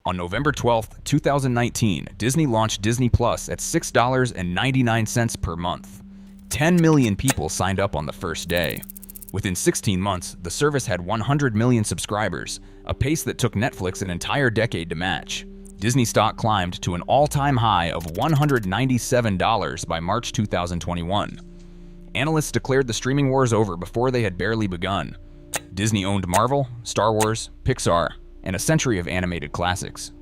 On November 12, 2019, Disney launched Disney Plus at $6.99 per month. 10 million people signed up on the first day. Within 16 months, the service had 100 million subscribers, a pace that took Netflix an entire decade to match. Disney stock climbed to an all-time high of $197 by March 2021. Analysts declared the streaming wars over before they had barely begun. Disney owned Marvel, Star Wars, Pixar, and a century of animated classics.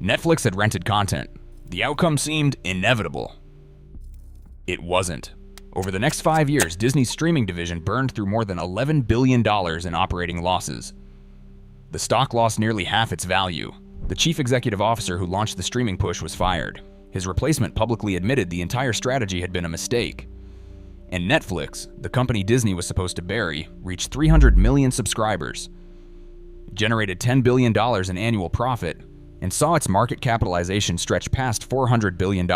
Netflix had rented content. The outcome seemed inevitable. It wasn't. Over the next 5 years, Disney's streaming division burned through more than $11 billion in operating losses. The stock lost nearly half its value. The chief executive officer who launched the streaming push was fired. His replacement publicly admitted the entire strategy had been a mistake. And Netflix, the company Disney was supposed to bury, reached 300 million subscribers, generated $10 billion in annual profit, and saw its market capitalization stretch past $400 billion,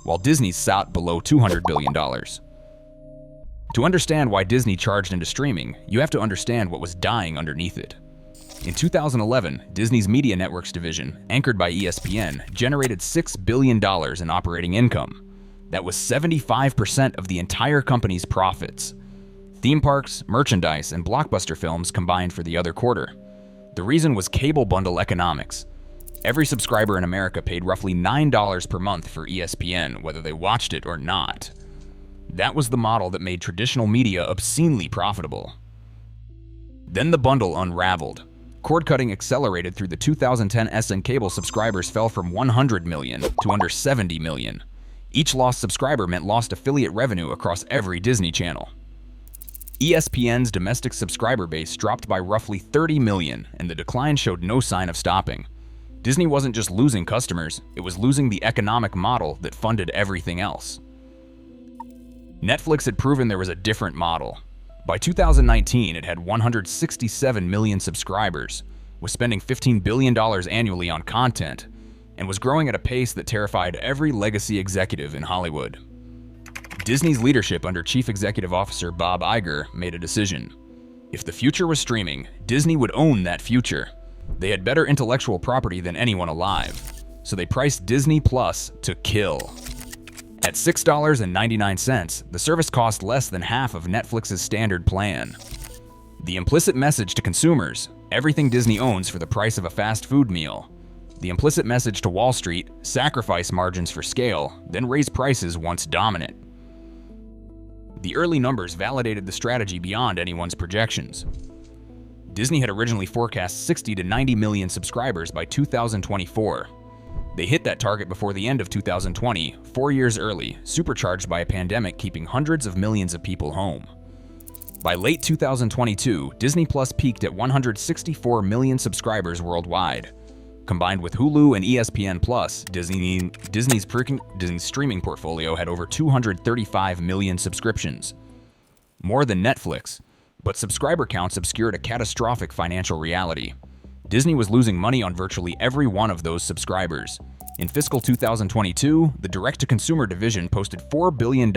while Disney sat below $200 billion. To understand why Disney charged into streaming, you have to understand what was dying underneath it. In 2011, Disney's Media Networks division, anchored by ESPN, generated $6 billion in operating income. That was 75% of the entire company's profits. Theme parks, merchandise, and blockbuster films combined for the other quarter. The reason was cable bundle economics. Every subscriber in America paid roughly $9 per month for ESPN, whether they watched it or not. That was the model that made traditional media obscenely profitable. Then the bundle unraveled. Cord-cutting accelerated through the 2010 SN cable subscribers fell from 100 million to under 70 million. Each lost subscriber meant lost affiliate revenue across every Disney channel. ESPN's domestic subscriber base dropped by roughly 30 million, and the decline showed no sign of stopping. Disney wasn't just losing customers, it was losing the economic model that funded everything else. Netflix had proven there was a different model. By 2019, it had 167 million subscribers, was spending $15 billion annually on content, and was growing at a pace that terrified every legacy executive in Hollywood. Disney's leadership under Chief Executive Officer Bob Iger made a decision. If the future was streaming, Disney would own that future. They had better intellectual property than anyone alive, so they priced Disney Plus to kill. At $6.99, the service cost less than half of Netflix's standard plan. The implicit message to consumers, everything Disney owns for the price of a fast food meal. The implicit message to Wall Street, sacrifice margins for scale, then raise prices once dominant. The early numbers validated the strategy beyond anyone's projections. Disney had originally forecast 60 to 90 million subscribers by 2024. They hit that target before the end of 2020, 4 years early, supercharged by a pandemic keeping hundreds of millions of people home. By late 2022, Disney Plus peaked at 164 million subscribers worldwide. Combined with Hulu and ESPN Plus, Disney's streaming portfolio had over 235 million subscriptions. More than Netflix, but subscriber counts obscured a catastrophic financial reality. Disney was losing money on virtually every one of those subscribers. In fiscal 2022, the direct-to-consumer division posted $4 billion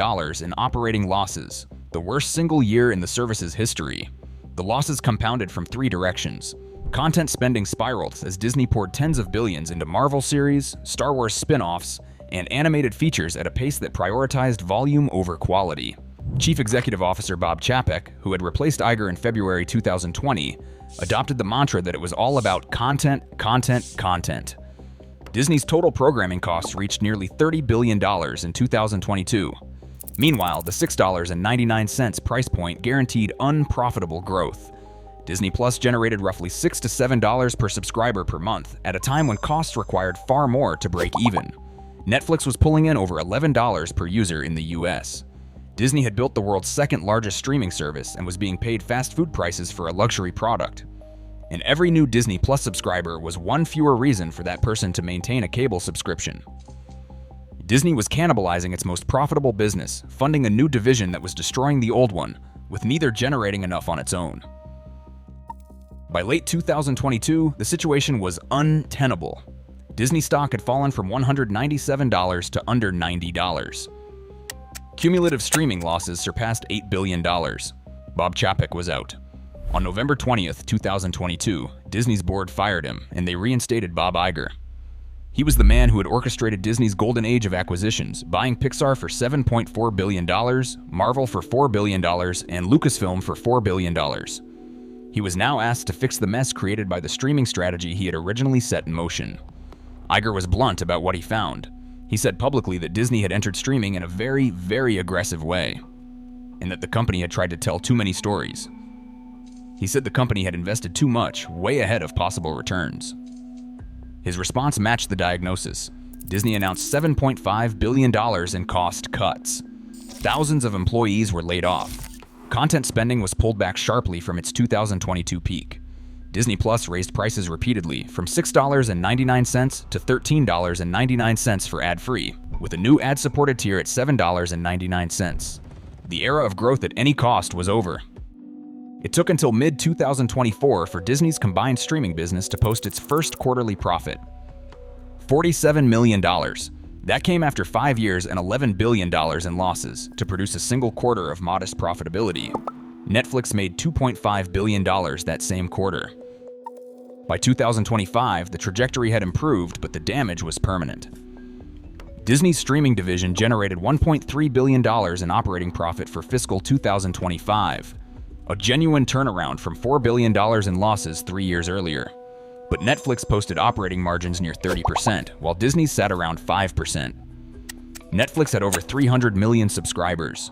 in operating losses, the worst single year in the service's history. The losses compounded from 3 directions. Content spending spiraled as Disney poured tens of billions into Marvel series, Star Wars spin-offs, and animated features at a pace that prioritized volume over quality. Chief Executive Officer Bob Chapek, who had replaced Iger in February 2020, adopted the mantra that it was all about content, content, content. Disney's total programming costs reached nearly $30 billion in 2022. Meanwhile, the $6.99 price point guaranteed unprofitable growth. Disney Plus generated roughly $6 to $7 per subscriber per month at a time when costs required far more to break even. Netflix was pulling in over $11 per user in the US. Disney had built the world's second largest streaming service and was being paid fast food prices for a luxury product. And every new Disney Plus subscriber was one fewer reason for that person to maintain a cable subscription. Disney was cannibalizing its most profitable business, funding a new division that was destroying the old one, with neither generating enough on its own. By late 2022, the situation was untenable. Disney stock had fallen from $197 to under $90. Cumulative streaming losses surpassed $8 billion. Bob Chapek was out. On November 20th, 2022, Disney's board fired him, and they reinstated Bob Iger. He was the man who had orchestrated Disney's golden age of acquisitions, buying Pixar for $7.4 billion, Marvel for $4 billion, and Lucasfilm for $4 billion. He was now asked to fix the mess created by the streaming strategy he had originally set in motion. Iger was blunt about what he found. He said publicly that Disney had entered streaming in a very, very aggressive way, and that the company had tried to tell too many stories. He said the company had invested too much, way ahead of possible returns. His response matched the diagnosis. Disney announced $7.5 billion in cost cuts. Thousands of employees were laid off. Content spending was pulled back sharply from its 2022 peak. Disney Plus raised prices repeatedly, from $6.99 to $13.99 for ad-free, with a new ad-supported tier at $7.99. The era of growth at any cost was over. It took until mid-2024 for Disney's combined streaming business to post its first quarterly profit. $47 million. That came after 5 years and $11 billion in losses to produce a single quarter of modest profitability. Netflix made $2.5 billion that same quarter. By 2025, the trajectory had improved, but the damage was permanent. Disney's streaming division generated $1.3 billion in operating profit for fiscal 2025. A genuine turnaround from $4 billion in losses 3 years earlier. But Netflix posted operating margins near 30%, while Disney sat around 5%. Netflix had over 300 million subscribers.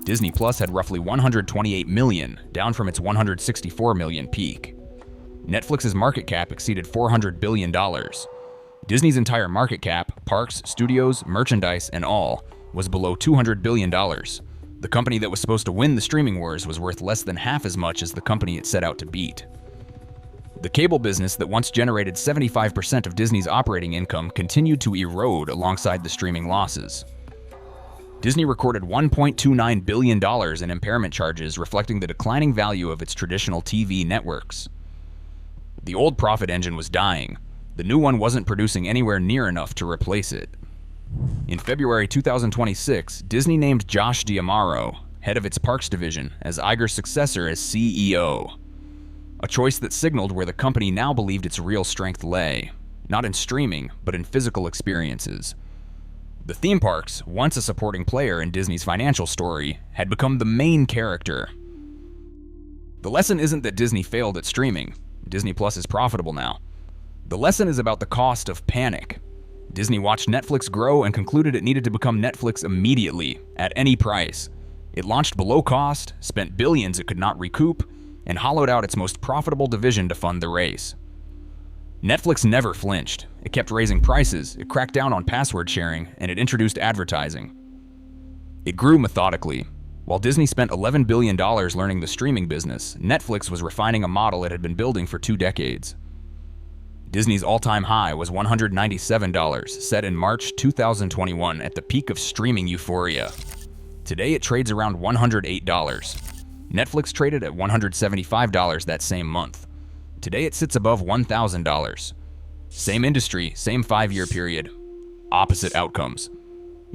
Disney Plus had roughly 128 million, down from its 164 million peak. Netflix's market cap exceeded $400 billion. Disney's entire market cap, parks, studios, merchandise, and all, was below $200 billion. The company that was supposed to win the streaming wars was worth less than half as much as the company it set out to beat. The cable business that once generated 75% of Disney's operating income continued to erode alongside the streaming losses. Disney recorded $1.29 billion in impairment charges, reflecting the declining value of its traditional TV networks. The old profit engine was dying. The new one wasn't producing anywhere near enough to replace it. In February 2026, Disney named Josh D'Amaro, head of its parks division, as Iger's successor as CEO. A choice that signaled where the company now believed its real strength lay, not in streaming, but in physical experiences. The theme parks, once a supporting player in Disney's financial story, had become the main character. The lesson isn't that Disney failed at streaming. Disney Plus is profitable now. The lesson is about the cost of panic. Disney watched Netflix grow and concluded it needed to become Netflix immediately, at any price. It launched below cost, spent billions it could not recoup, and hollowed out its most profitable division to fund the race. Netflix never flinched. It kept raising prices, it cracked down on password sharing, and it introduced advertising. It grew methodically. While Disney spent $11 billion learning the streaming business, Netflix was refining a model it had been building for 2 decades. Disney's all-time high was $197, set in March 2021 at the peak of streaming euphoria. Today it trades around $108. Netflix traded at $175 that same month. Today it sits above $1,000. Same industry, same 5-year period. Opposite outcomes.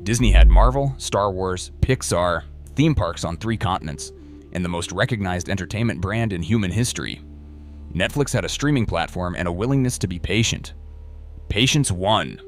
Disney had Marvel, Star Wars, Pixar, theme parks on 3 continents, and the most recognized entertainment brand in human history. Netflix had a streaming platform and a willingness to be patient. Patience won.